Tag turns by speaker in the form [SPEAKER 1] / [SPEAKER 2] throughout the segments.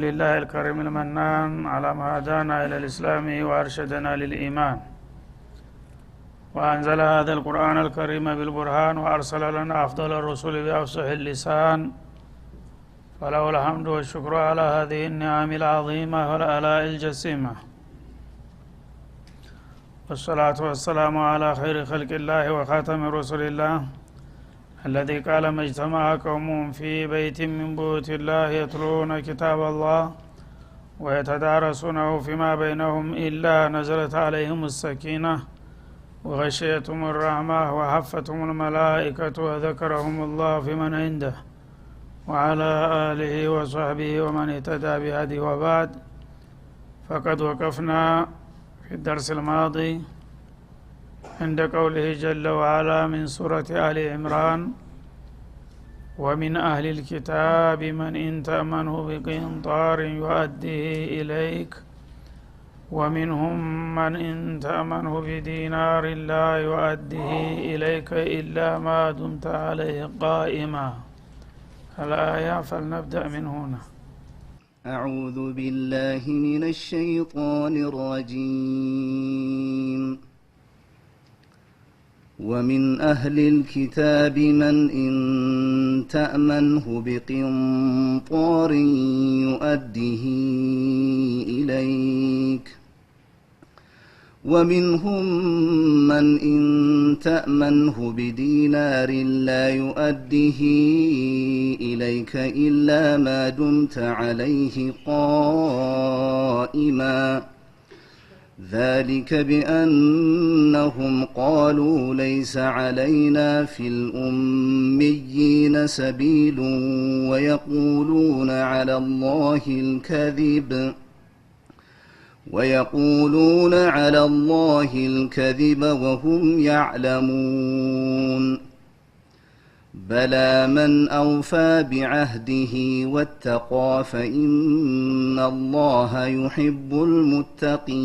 [SPEAKER 1] لله الكريم المنان على ما هدانا إلى الإسلام وأرشدنا للإيمان وأنزل هذا القرآن الكريم بالبرهان وأرسل لنا أفضل الرسل بأفصح اللسان فله الحمد والشكر على هذه النعم العظيمة والآلاء الجسيمة والصلاة والسلام على خير خلق الله وخاتم رسل الله الذي قال ما اجتمع قوم في بيت من بيوت الله يتلون كتاب الله ويتدارسونه فيما بينهم إلا نزلت عليهم السكينة وغشيتهم الرحمة وحفتهم الملائكة وذكرهم الله في من عنده وعلى آله وصحبه ومن اهتدى بهديه وبعد. فقد وقفنا في الدرس الماضي عند قوله جل وعلا من سورة آل عمران ومن أهل الكتاب من إن تأمنه بقنطار يؤديه إليك ومنهم من إن تأمنه بدينار لا يؤديه إليك إلا ما دمت عليه قائما. الآية فلنبدأ من هنا.
[SPEAKER 2] أعوذ بالله من الشيطان الرجيم. ومن أهل الكتاب من إن تأمنه بقنطار يؤديه إليك ومنهم من إن تأمنه بدينار لا يؤديه إليك إلا ما دمت عليه قائما ذلك بأنهم قالوا ليس علينا في الأميين سبيل ويقولون على الله الكذب وهم يعلمون. بلى من أوفى بعهده واتقى فإن الله يحب المتقين.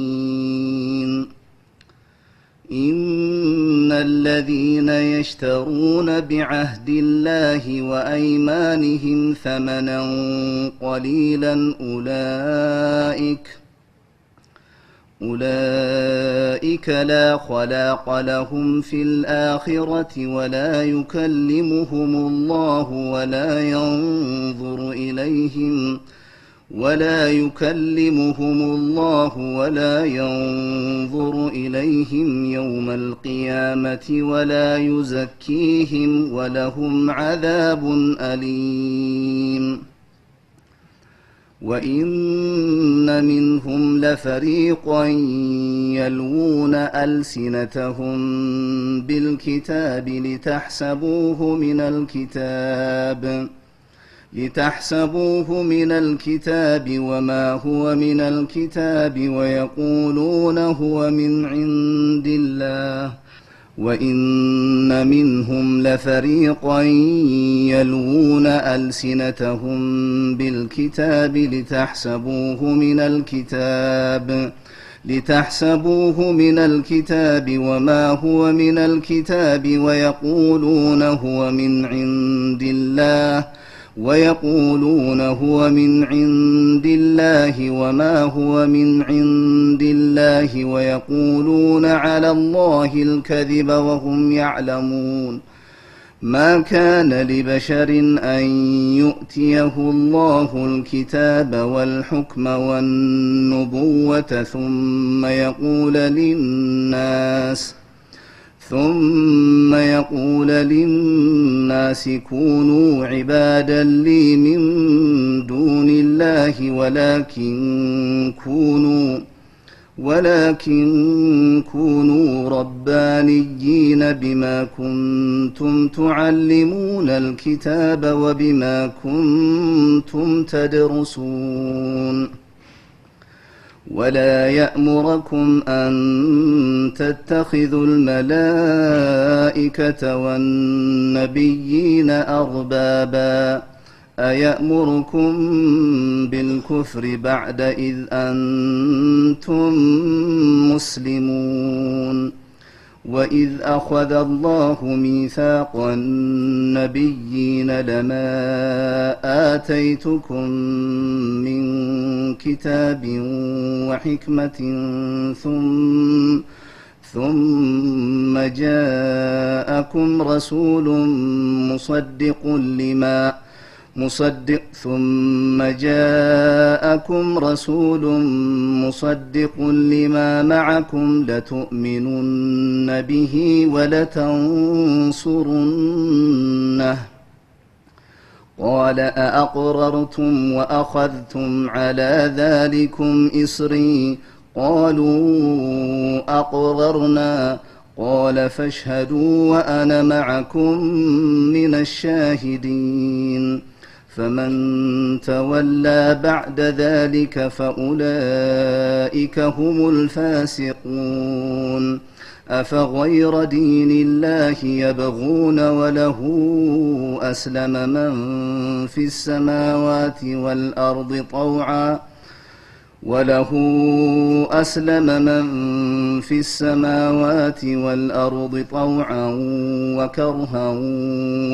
[SPEAKER 2] إن الذين يشترون بعهد الله وأيمانهم ثمنا قليلا أولئك لا خلاق لهم في الآخرة ولا يكلمهم الله ولا ينظر إليهم يوم القيامة ولا يزكيهم ولهم عذاب أليم. وإن منهم لفريقا يلوون ألسنتهم بالكتاب لتحسبوه من الكتاب وما هو من الكتاب ويقولون هو من عند الله وإن منهم لفريقا يلوون ألسنتهم بالكتاب لتحسبوه من الكتاب وما هو من الكتاب ويقولون هو من عند الله وما هو من عند الله ويقولون على الله الكذب وهم يعلمون. ما كان لبشر أن يؤتيه الله الكتاب والحكم والنبوة ثم يقول للناس كونوا عبادا لي من دون الله ولكن كونوا ربانيين بما كنتم تعلمون الكتاب وبما كنتم تدرسون. ولا يأمركم أن تتخذوا الملائكة والنبيين أربابا أيأمركم بالكفر بعد إذ أنتم مسلمون. وإذ أخذ الله ميثاق النبيين لما آتيتكم من كتاب وحكمة ثم جاءكم رسول مصدق لما معكم لتؤمنن به ولتنصرنه قال أأقررتم وأخذتم على ذلكم إصري قالوا أقررنا قال فاشهدوا وأنا معكم من الشاهدين فمن تولى بعد ذلك فأولئك هم الفاسقون أفغير دين الله يبغون وله أسلم من في السماوات والأرض طوعا وكرها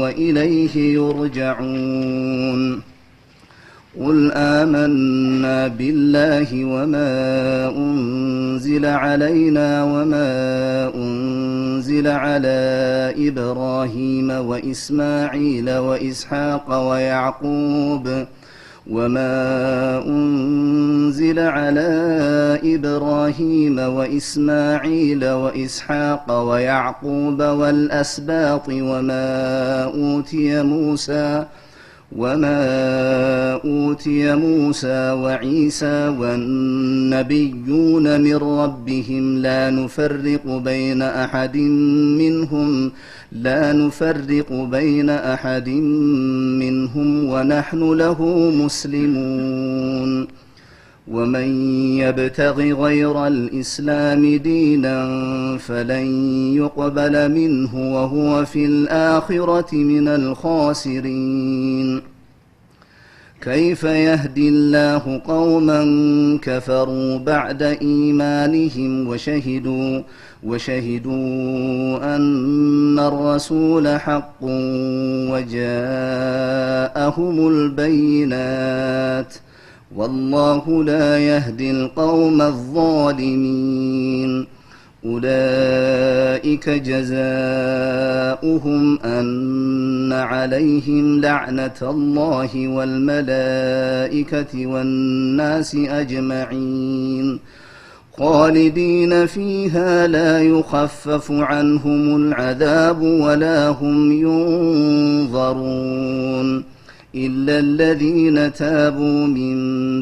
[SPEAKER 2] وإليه يرجعون قل آمنا بالله وما أنزل علينا وما أنزل على إبراهيم وإسماعيل وإسحاق ويعقوب والأسباط وما أوتي موسى وعيسى والنبيون من ربهم لا نفرق بين أحد منهم ونحن له مسلمون ومن يبتغ غير الإسلام دينا فلن يقبل منه وهو في الآخرة من الخاسرين كيف يهدي الله قوما كفروا بعد إيمانهم وشهدوا أن الرسول حق وجاءهم البينات والله لا يهدي القوم الظالمين أولئك جزاؤهم أن عليهم لعنة الله والملائكة والناس أجمعين خالدين فيها لا يخفف عنهم العذاب ولا هم ينظرون إلا الذين تابوا من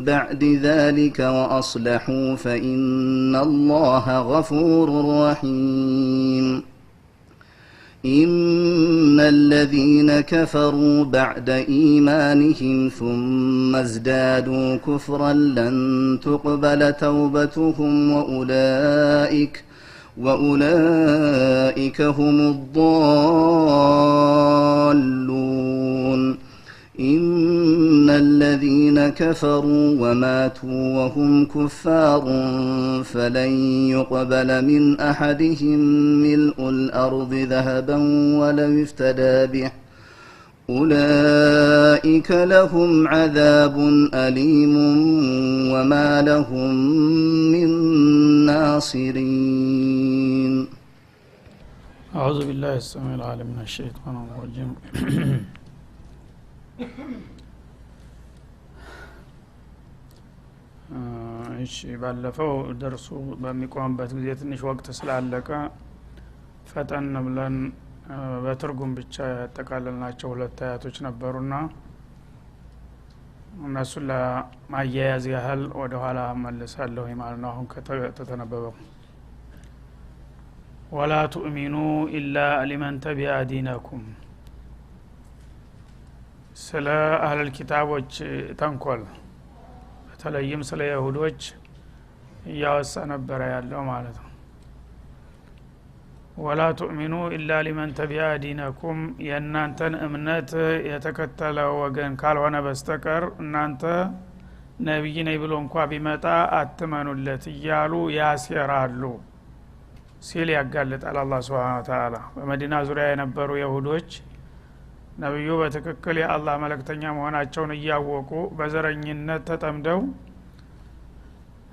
[SPEAKER 2] بعد ذلك وأصلحوا فإن الله غفور رحيم إن الذين كفروا بعد إيمانهم ثم ازدادوا كفرا لن تقبل توبتهم وأولئك هم الضالون إن الذين كفروا وماتوا وهم كفار فلن يقبل من أحدهم ملء الأرض ذهبا ولو افتدى به أولئك لهم عذاب أليم وما لهم من ناصرين
[SPEAKER 1] أعوذ بالله السميع العليم من الشيطان الرجيم እሺ ባለፈው ደርሱ በሚቆምበት ጊዜ ትንሽ ወቅት ስላለቀ ፈጠን ብለን በትርጉም ብቻ ያጠቃለልናቸው ሁለት አያቶች ነበሩና እነሱን ለማያያዝ ያህል ወደ ኋላ መልሳለሁ ማለት ነው። አሁን ከተነበበው ወላ ተኡሚኑ ኢላ ሊመን ተቢዐ ዲነኩም ስለ አህለል ኪታቦች ተንኮል በተለይም ስለ ይሁዶች ያወሳ ነበር ያለው ማለት ነው። ወላ ተኡሚኑ ኢላ ሊመን ተቢዐ ዲነኩም የናንተን እምነት የተከተለ ወገን ካልሆነ በስተቀር እናንተ ነብይ ነኝ ብሎ እንኳን ቢመጣ አትመኑለት እያሉ ያስየራሉ። ሲል ያጋልጣል አላህ Subhanahu Wa Ta'ala በመዲና ዙሪያ የነበሩ ይሁዶች ነብዩ በትክክል የአላህ መልእክተኛ መሆናቸውን እያወቁ በዘረኝነት ተጠምደው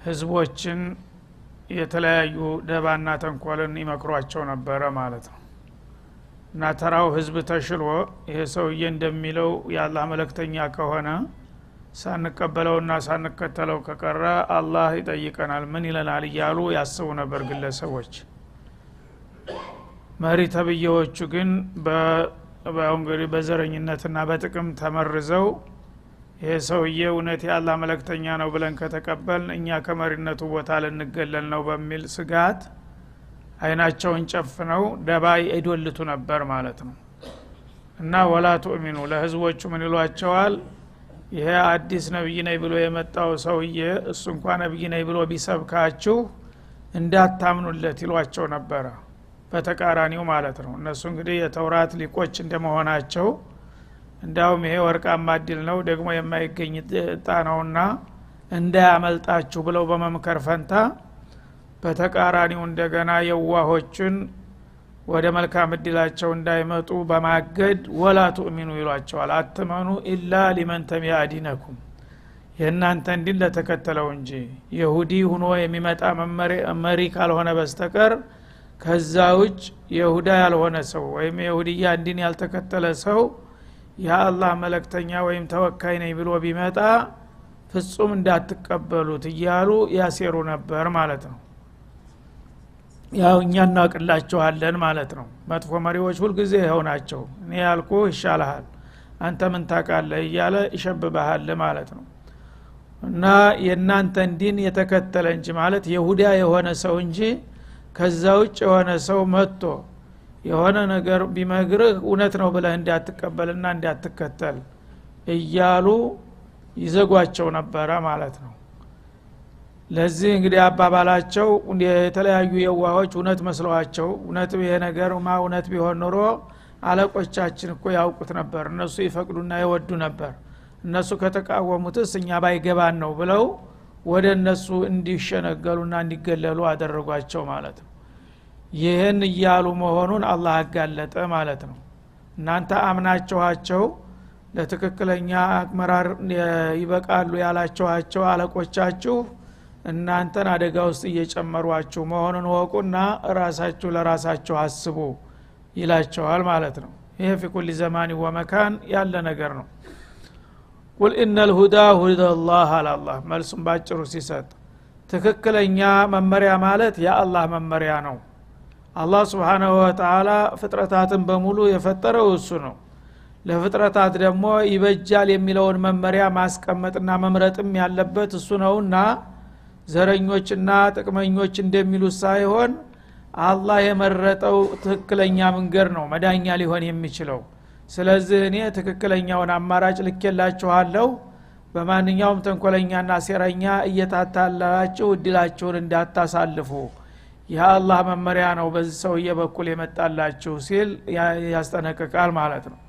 [SPEAKER 1] ህዝቦችን የተለያዩ ደባና ተንኮልን ይመክሯቸው ነበር ማለት ነው እና ተራው ህዝብ ተሽሎ ይሄ ሰውዬ እንደሚለው የአላህ መልእክተኛ ከሆነ ሳንቀበለውና ሳንከተለው ከቀረ አላህ ይጠይቀናል ምን ይለናል እያሉ ያስቡ ነበር ግለሰቦች መሪ ተብየዎቹ ግን በእንግዲህ በዘረኝነትና በጥቅም ተመርዘው ይሄ ሰውዬ እውነት የአላህ መልእክተኛ ነው ብለን ከተቀበልን እኛ ከመሪነቱ ቦታ ልንገለል ነው በሚል ስጋት አይናቸውን ጨፍነው ደባይ አይዶልቱ ነበር ማለት ነው እና ወላ ተኡሚኑ ለህዝቦቹ ምን ይሏቸዋል ይሄ አዲስ ነብይ ነኝ ብሎ የመጣው ሰውዬ እሱ እንኳን ነብይ ነኝ ብሎ ቢሰብካችሁ እንዳታምኑለት ይሏቸው ነበር በተቃራኒው ማለት ነው እነሱ እንግዲህ የተውራት ሊቆች እንደመሆናቸው እንዳውም ይሄ ወርቃማ እድል ነው ደግሞ የማይገኝ ጣናውና እንዳያመልጣችሁ ብለው በመምከር ፈንታ በተቃራኒው እንደገና የዋሆችን ወደ መልካም እድላቸው እንዳይመጡ በማገድ ወላ ተኡሚኑ ይሏቸዋል አትመኑ ኢላ ሊመን ተቢዐ ዲነኩም የእናንተ እንዲን ለተከተለው እንጂ ይሁዲ ሆኖ የሚመጣ መሪ ካልሆነ በስተቀር ከዛ ውጭ ይሁዳ ያልሆነ ሰው ወይም ይሁዲያ እንዲን ያልተከተለ ሰው የአላህ መልእክተኛ ወይም ተወካይ ነኝ ብሎ ቢመጣ ፍጹም እንዳትቀበሉት እያሉ ያሴሩ ነበር ማለት ነው ያው እኛ እናቀላቸዋለን ማለት ነው መጥፎ መሪዎች ሁሉ ጊዜ ይሄው ናቸው እኔ ያልኩ ይሻላል አንተ ምን ታቃለህ እያለ ይሸብባሃል ማለት ነው እና የናንተን ዲን የተከተለ እንጂ ማለት ይሁዳ የሆነ ሰው እንጂ ከዛ ውጭ የሆነ ሰው መጥቶ የሆነ ነገር ቢመግርህ እውነት ነው ብለህ እንዳትቀበልና እንዳትከተል እያሉ ይዘጓቸው ነበር ማለት ነው ለዚህ እንግዲህ አባባላቸው የተለያዩ የዋሆች እውነት መስለዋቸው እውነት ይሄ ነገርማ እውነት ቢሆን ኖሮ አለቆቻችን እኮ ያውቁት ነበር እነሱ ይፈቅዱና ይወዱ ነበር እነሱ ከተቃወሙትስ እኛ ባይገባን ነው ብለው ወደ እነሱ እንዲሸነገሉና እንዲገለሉ አደረጓቸው ማለት ነው ይሄን ይያሉ መሆኑን አላህ አጋለጠ ማለት ነው እናንተ አምናችኋቸው ለትክክለኛ አመራር ይበቃሉ ያላችኋቸው አለቆቻችሁ እናንተን አደጋ ውስጥ እየጨመሯችሁ መሆኑን ወቁና ራሳችሁ ለራሳችሁ አስቡ ይላቸዋል ማለት ነው ይሄ في كل زمان ومكان ያለ ነገር ነው قل ان الهدى هدى الله على الله መልሱም ባጭሩ ሲሰጥ ትክክለኛ መመሪያ ማለት የአላህ መመሪያ ነው አላህ Subhanahu Wa Ta'ala ፍጥረታትን በሙሉ የፈጠረው እሱ ነው ለፍጥረታት ደግሞ ይበጃል የሚለውን መመሪያ ማስቀመጥና መምረጥም ያለበት እሱ ነውና ዘረኞችና ጥቅመኞች እንደሚሉት ሳይሆን አላህ የመረጠው ትክክለኛ መንገድ ነው መዳኛ ሊሆን የሚችለው ስለዚህ እኔ ትክክለኛውን አማራጭ ልኬላችኋለሁ በማንኛውም ተንኮለኛና ሴረኛ እየታታላችሁ እድላችሁን እንዳታሳልፉ የአላህ መመሪያ ነው በዚህ ሰውዬ በኩል የመጣላችሁ ሲል ያስጠነቅቃል ማለት ነው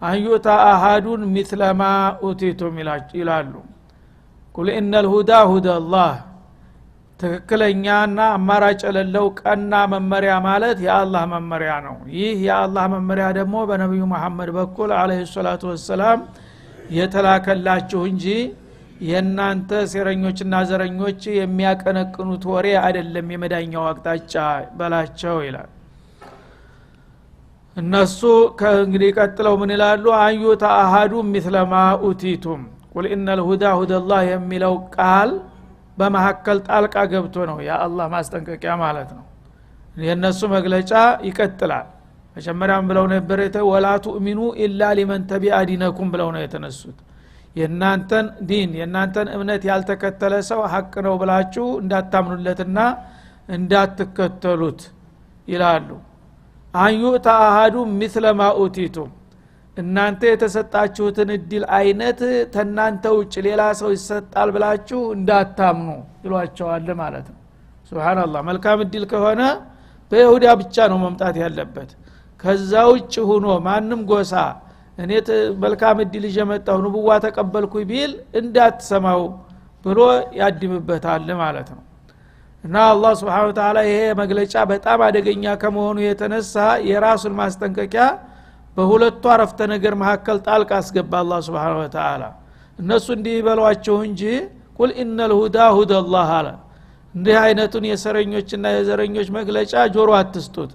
[SPEAKER 1] አዩታ አሃዱን ሚስለማ ኡቲቱም ይላሉ ቁል ኢነል ሁዳ ሁደላህ ትክክለኛና አማራጭ የሌለው ቀና መመሪያ ማለት የአላህ መመሪያ ነው ይህ የአላህ መመሪያ ደግሞ በነብዩ መሐመድ በኩል አለይሂ ሰላቱ ወሰለም የተላከላችሁ እንጂ የናንተ ሴረኞችና ዘረኞች የሚያቀነቅኑት ወሬ አይደለም የመዳኛው አቅጣጫ በላቸው ይላል እነሱ ከእንግዲህ ቀጥለው ምን ይላሉ አዩታ አሃዱ ሚስለማ ኡቲቱም ቁል ኢነል ሁዳ ሁደላህ የሚለው ቃል በመሐከል ጣልቃ ገብቶ ነው የአላህ ማስጠንቀቂያ ማለት ነው የነሱ መግለጫ ይቀጥላል መጀመሪያም ብለው ነበር ወላ ተኡሚኑ ኢላ ሊመን ተቢዐ ዲነኩም ብለው ነው የተነሱት የናንተን ዲን የናንተን እምነት ያልተከተለ ሰው ሐቅ ነው ብላችሁ እንዳታምኑለትና እንዳትከተሉት ይላሉ አዩታ አሃዱ ሚስለማ ኡቲቱም እናንተ የተሰጣችሁትን እድል አይነት ተናንተ ውጭ ሌላ ሰው ይሰጣል ብላችሁ እንዳታምኑ ይሏቸዋል ማለት ነው ሱብሃንአላህ መልካም እድል ከሆነ በይሁዳ ብቻ ነው መምጣት ያለበት ከዛ ውጭ ሆኖ ማንም ጎሳ እኔ መልካም እድል ይጀመጣው ንቡዋ ተቀበልኩ ቢል እንዳትሰማው ብሎ ያድምበታል ማለት ነው እና አላህ Subhanahu Wa Ta'ala ይሄ መግለጫ በጣም አደገኛ ከመሆኑ የተነሳ የራሱን ማስጠንቀቂያ በሁለቱ አረፍተ ነገር መካከል ጣልቃ አስገባ አላህ Subhanahu Wa Ta'ala እነሱ እንዲበሏቸው እንጂ ቁል ኢነል ሁዳ ሁደላህ አለ እንዲህ አይነቱን የሰረኞችና የዘረኞች መግለጫ ጆሮ አትስጡት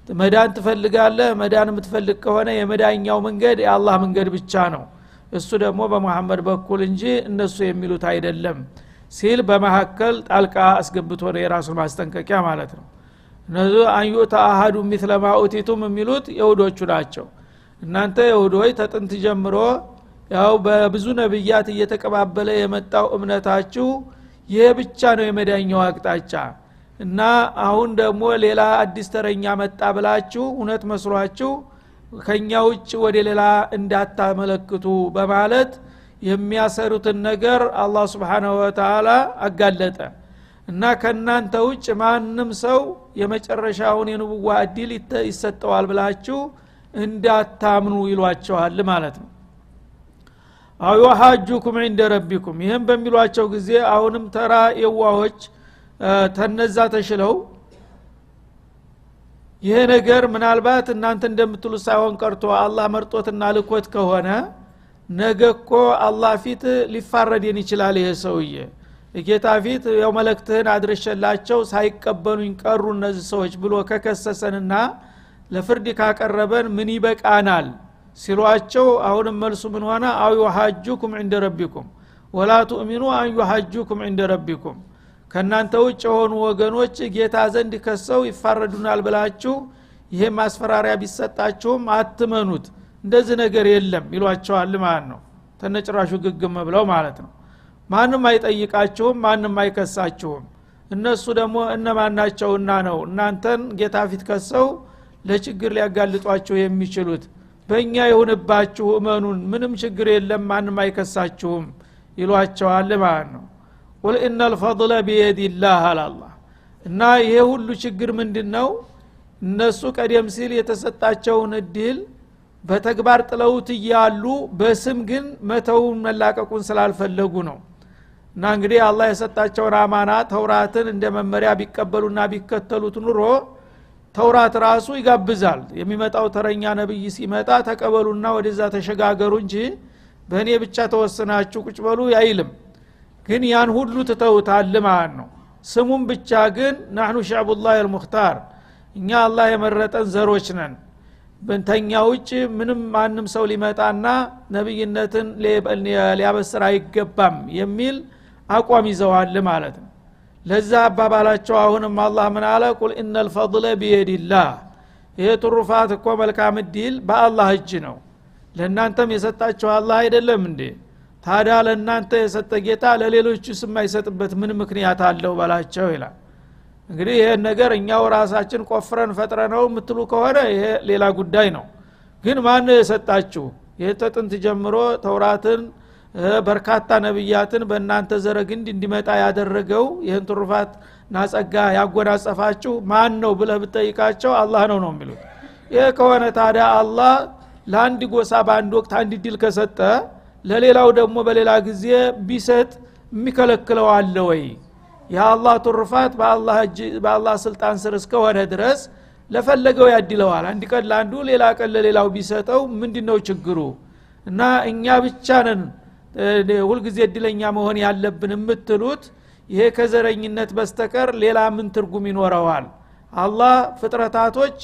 [SPEAKER 1] መዳን ትፈልጋለህ መዳን የምትፈልግ ከሆነ የመዳኛው መንገድ የአላህ መንገድ ብቻ ነው እሱ ደግሞ በመሐመድ በኩል እንጂ እነሱ የሚሉት አይደለም ሲል በመሐከል ጣልቃ አስገብቶ ነው የራሱን ማስጠንቀቂያ ማለት ነው እነሱ አንዩታ አሐዱ مثل ما اوتيتم የሚሉት ይሁዶቹ ናቸው እናንተ ይሁዶች ተጥንት ጀምሮ ያው በብዙ ነብያት እየተቀባበለ የመጣው እምነታችሁ ይሄ ብቻ ነው የመዳኛው አቅጣጫ እና አሁን ደግሞ ሌላ አዲስ ተረኛ መጣ ብላችሁ እውነት መስሏችሁ ከኛ ውጭ ወደ ሌላ እንዳታመለክቱ በማለት የሚያሰሩትን ነገር አላህ Subhanahu Wa Ta'ala አጋለጠ እና ከናንተ ውጭ ማንንም ሰው የመጨረሻውን የንቡዋ እድል ይሰጠዋል ብላችሁ እንዳታምኑ ይሏቸዋል ማለት ነው አዩ ሐጁኩም عند ربكم ይሄን በሚሏቸው ጊዜ አሁንም ተራ የዋሆች ተነዛ ተሽለው ይሄ ነገር ምናልባት እናንተ እንደምትሉ ሳይሆን ቀርቶ አላህ መርጦትና ልኮት ከሆነ ነገኮ አላህ ፊት ሊፋረድን ይችላል ይሄ ሰውዬ ጌታ ፊት ያው መልእክትህን አድርሸላቸው ሳይቀበሉኝ ቀሩ እነዚህ ሰዎች ብሎ ከከሰሰንና ለፍርድ ካቀረበን ምን ይበቃናል ሲሏቸው አሁንም መልሱ ምን ሆነ አው ይሐጁኩም عند ربكم ولا تؤمنوا ان يحجوكم عند ربكم ከናንተ ውጭ ሆኑ ወገኖች ጌታ ዘንድ ከሰው ይፋረዱናል ብላችሁ ይሄ ማስፈራሪያ ቢሰጣችሁም አትመኑት እንደዚህ ነገር የለም ይሏቸዋል ማለት ነው ተነጭራሹ ግግም ብለው ማለት ነው ማንንም አይጠይቃችሁም ማንንም አይከሳችሁም እነሱ ደግሞ እነማን ናቸውና ነው እናንተን ጌታ ፊት ከሰው ለችግር ሊያጋልጧችሁ የሚችሉት በእኛ ይሁንባችሁ እመኑን ምንም ችግር የለም ማንንም አይከሳችሁም ይሏቸዋል ማለት ነው ቁል ኢነል ፈضለ ቢየዲላህ አላህ እና ይሄ ሁሉ ችግር ምንድነው እነሱ ቀደም ሲል የተሰጣቸውን እድል በተግባር ጥለውት ይያሉ በስም ግን መተውን መላቀቁን ስላልፈለጉ ነው እና እንግዲህ አላህ የሰጣቸውን አማና ተውራትን እንደ መመሪያ ቢቀበሉና ቢከተሉት ኑሮ ተውራት ራሱ ይጋብዛል የሚመጣው ተረኛ ነብይ ሲመጣ ተቀበሉና ወደዛ ተሸጋገሩ እንጂ በእኔ ብቻ ተወሰናችሁ ቁጭ በሉ አይልም ግን ያን ሁሉ ተተውታል ማለት ነው ስሙም ብቻ ግን نحن شعب الله المختار እኛ አላህ የመረጠን ዘሮች ነን በእንተኛ ውጭ ምንም ማንም ሰው ሊመጣና ነብይነትን ሊያበስር አይገባም የሚል አቋም ይዘዋል ማለት ነው ለዛ አባባላቸው አሁንም አላህ ምን አለ ቁል ኢነል ፈضለ ቢየዲላህ ይሄ ትሩፋት እኮ መልካም ዲል በአላህ እጅ ነው ለእናንተም የሰጣችሁ አላህ አይደለም እንዴ ታዲያ ለእናንተ የሰጠ ጌታ ለሌሎቹ ስም አይሰጥበት ምን ምክንያት አለው ባላቸው ይላል እንግዲህ ይሄ ነገር እኛው ራሳችን ቆፍረን ፈጥረነው ምትሉ ከሆነ ይሄ ሌላ ጉዳይ ነው ግን ማን የሰጣችሁ የተጥንት ጀምሮ ተውራትን በርካታ ነብያትን በእናንተ ዘረግንድ እንዲመጣ ያደረገው ይሄን ትሩፋት ናጸጋ ያጎናጸፋችሁ ማን ነው ብለህ ብትጠይቃቸው አላህ ነው የሚሉት ይሄ ከሆነ ታዲያ አላህ ለአንድ ጎሳ በአንድ ወቅት አንድ ዲል ከሰጠ ለሌላው ደግሞ በሌላ ጊዜ ቢሰጥ የሚከለክለው አለ ወይ የአላህ ትሩፋት በአላህ ስልጣን ስር እስከሆነ ድረስ ለፈለገው ያድለዋል አንድ ቀን ለአንዱ ሌላ ቀን ለሌላው ቢሰጠው ምንድነው ችግሩ እና እኛ ብቻ ነን ሁሉ ጊዜ እድለኛ መሆን ያለብን የምትሉት ይሄ ከዘረኝነት በስተቀር ሌላ ምን ትርጉም ይኖረዋል አላህ ፍጥረታቶች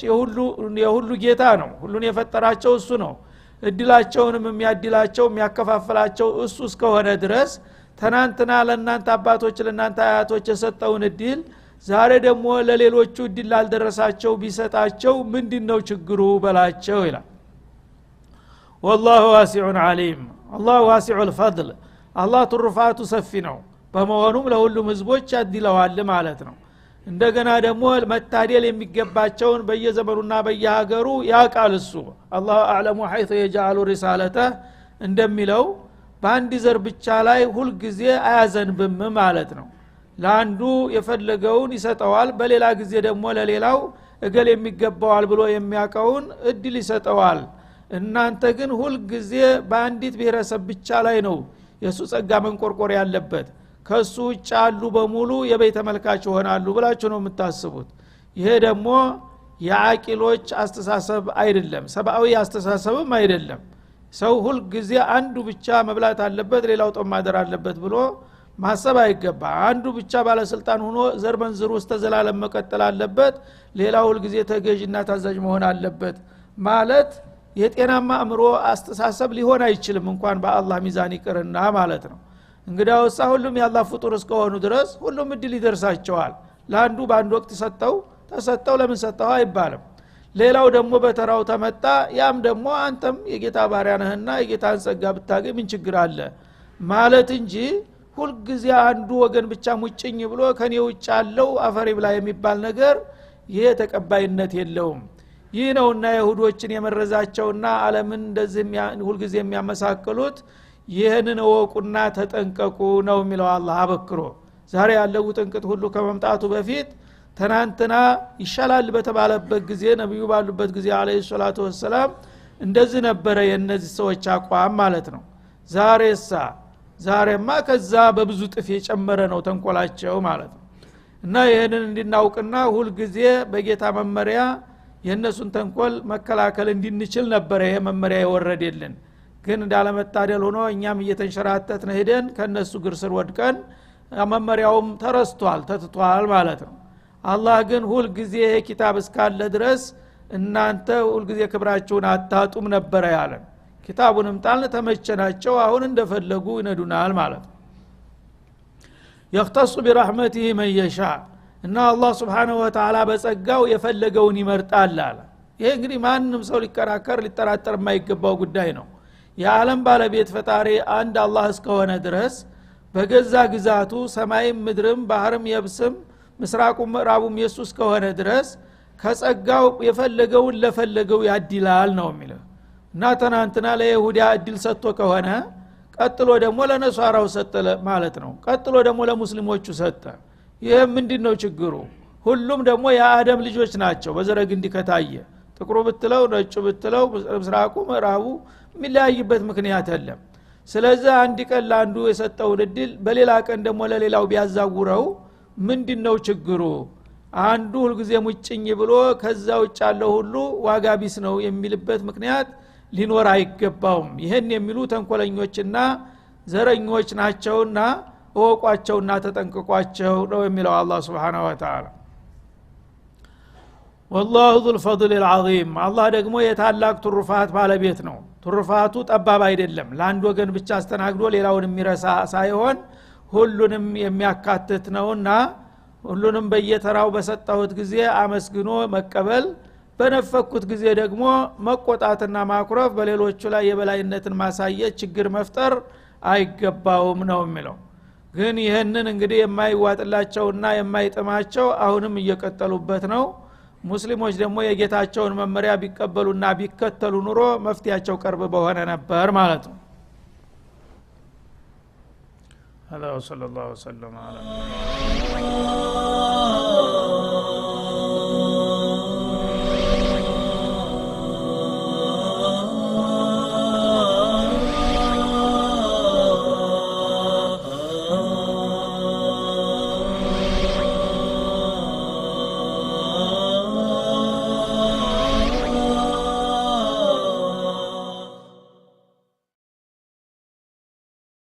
[SPEAKER 1] የሁሉ ጌታ ነው ሁሉን የፈጠራቸው እሱ ነው እድላቸውንም የሚያድላቸው የሚያከፋፍላቸው እሱ እስከሆነ ድረስ ተናንተና ለእናንተ አባቶች ለእናንተ አያቶች የሰጠውን እድል ዛሬ ደግሞ ለሌሎቹ እድል አልደረሳቸው ቢሰጣቸው ምንድነው ችግሩ በላቸው ይላል والله واسع عليم الله واسع الفضل الله ትሩፋቱ ሰፊ ነው በመሆኑም ለሁሉም ህዝቦች ያድለዋል ማለት ነው እንደገና ደግሞ መታደል የሚገባቸውን በየዘመኑና በየሀገሩ ያቃል እሱ الله اعلم حيث يجعل رسالته እንደሚለው በአንድ ዘር ብቻ ላይ ሁሉ ጊዜ አያዘንብም ማለት ነው ለአንዱ የፈለገውን ይሰጠዋል በሌላ ጊዜ ደግሞ ለሌላው እገል የሚገባዋል ብሎ የሚያቀውን እድል ይሰጠዋል እናንተ ግን ሁሉ ጊዜ በአንዲት ብሔረሰብ ብቻ ላይ ነው የሱ ጸጋ መንቆርቆር ያለበት ከሱ ውጭ ያሉ በሙሉ የቤተ መልካች ይሆናሉ ብላችሁ ነው የምታስቡት። ይሄ ደግሞ የአቂሎች አስተሳሰብ አይደለም፣ ሰብአዊ አስተሳሰብም አይደለም። ሰው ሁሉ ጊዜ አንዱ ብቻ መብላት አለበት ሌላው ጦም ማደር አለበት ብሎ ማሰብ አይገባ። አንዱ ብቻ ባለስልጣን ሆኖ ዘር መንዝሩ ውስጥ ተዘላለም መቀጠል አለበት፣ ሌላው ሁሉ ጊዜ ተገዥና ታዛዥ መሆን አለበት ማለት የጤናማ አእምሮ አስተሳሰብ ሊሆን አይችልም፣ እንኳን በአላህ ሚዛን ይቅርና ማለት ነው። እንግዲያውስ ሁሉም የአላህ ፍጡር እስከሆኑ ድረስ ሁሉም እድል ይደርሳቸዋል። ለአንዱ በአንድ ወቅት ተሰጠው ለምን ሰጠው አይባልም። ሌላው ደግሞ በተራው ተመጣ፣ ያም ደግሞ አንተም የጌታ ባሪያ ነህና የጌታን ጸጋ ብታገኝ ምን ችግር አለ ማለት እንጂ ሁሉ ጊዜ አንዱ ወገን ብቻ ሙጭኝ ብሎ ከኔ ውጭ ያለው አፈሪ ብላ የሚባል ነገር ይሄ ተቀባይነት የለውም። ይህ ነውና ይሁዶችን የመረዛቸውና ዓለምን እንደዚህ ሁሉ ጊዜ የሚያመሳክሉት ይሄንን ወቁና ተጠንቀቁ ነው የሚለው አላህ አበክሮ። ዛሬ ያለው ጥንቅጥ ሁሉ ከመምጣቱ በፊት ተናንተና ይሻላል በተባለበት ጊዜ ነብዩ ባሉበት ጊዜ አለይሂ ሰላቱ ወሰለም እንደዚህ ነበረ የነዚህ ሰዎች አቋም ማለት ነው። ዛሬማ ከዛ በብዙ ጥፍ የጨመረ ነው ተንኮላቸው ማለት ነው። እና ይሄንን እንድናውቅና ሁሉ ጊዜ በጌታ መመሪያ የነሱን ተንኮል መከላከል እንድንችል ነበረ ይሄ መመሪያ የወረደልን። ግን እንዳለመታደል ሆኖ እኛም እየተንሸራተትን ሄደን ከነሱ ግርስር ወድቀን መመሪያውም ተረስቷል ተትቷል ማለት ነው። አላህ ግን ሁሉ ጊዜ ይሄ ኪታብ እስካለ ድረስ እናንተ ሁሉ ጊዜ ክብራችሁን አታጡም ነበረ ያለን። ኪታቡንም ጣልን ተመቸናቸው፣ አሁን እንደፈለጉ ይነዱናል ማለት ነው። يختص برحمته من يشاء እና አላህ Subhanahu Wa Ta'ala በጸጋው የፈለገውን ይመርጣል አለ። ይሄ እንግዲህ ማንንም ሰው ሊከራከር ሊጠራጠር የማይገባው ጉዳይ ነው። የዓለም ባለቤት ፈጣሪ አንድ አላህ እስከሆነ ድረስ በገዛ ግዛቱ ሰማይም ምድርም ባህርም የብስም ምስራቁም ምዕራቡም የሱ እስከሆነ ድረስ ከጸጋው የፈለገውን ለፈለገው ያድላል ነው የሚለው። እና ተናንተና ለይሁዳ እድል ሰጥቶ ከሆነ ቀጥሎ ደግሞ ለነሷራው ሰጠ ማለት ነው። ቀጥሎ ደግሞ ለሙስሊሞቹ ሰጠ። ይሄ ምንድነው ችግሩ? ሁሉም ደግሞ የአደም ልጆች ናቸው። በዘረግ እንዲከታየ ጥቁሩ ብትለው ነጩ ብትለው ምስራቁ ምዕራቡ የሚለያይበት ምክንያት የለም። ስለዚህ አንድ ቀን ለአንዱ የሰጠው እድል በሌላ ቀን ደግሞ ለሌላው ቢያዛውረው ምንድነው ችግሩ? አንዱ ሁሉ ጊዜ ሙጭኝ ብሎ ከዛ ውጭ ያለው ሁሉ ዋጋ ቢስ ነው የሚልበት ምክንያት ሊኖር አይገባውም። ይሄን የሚሉ ተንኮለኞችና ዘረኞች ናቸውና ወቋቸውና ተጠንቅቋቸው ነው የሚለው አላህ Subhanahu Wa Ta'ala። والله ذو الفضل العظيم አላህ ደግሞ የታላቅ ትሩፋት ባለቤት ነው። ትሩፋቱ ጠባብ አይደለም፣ ለአንድ ወገን ብቻ አስተናግዶ ሌላውን የሚረሳ ሳይሆን ሁሉንም የሚያካትት ነውና ሁሉንም በየተራው በሰጣሁት ጊዜ አመስግኖ መቀበል፣ በነፈኩት ጊዜ ደግሞ መቆጣትና ማኩረፍ፣ በሌሎቹ ላይ የበላይነትን ማሳየት፣ ችግር መፍጠር አይገባውም ነው የሚለው። ግን ይሄንን እንግዲህ የማይዋጥላቸውና የማይጥማቸው አሁንም እየቀጠሉበት ነው። ሙስሊሞች ደግሞ የጌታቸውን መመሪያ ቢቀበሉና ቢከተሉ ኑሮ መፍትያቸው ቅርብ በሆነ ነበር ማለት ነው። هذا وصلى الله وسلم على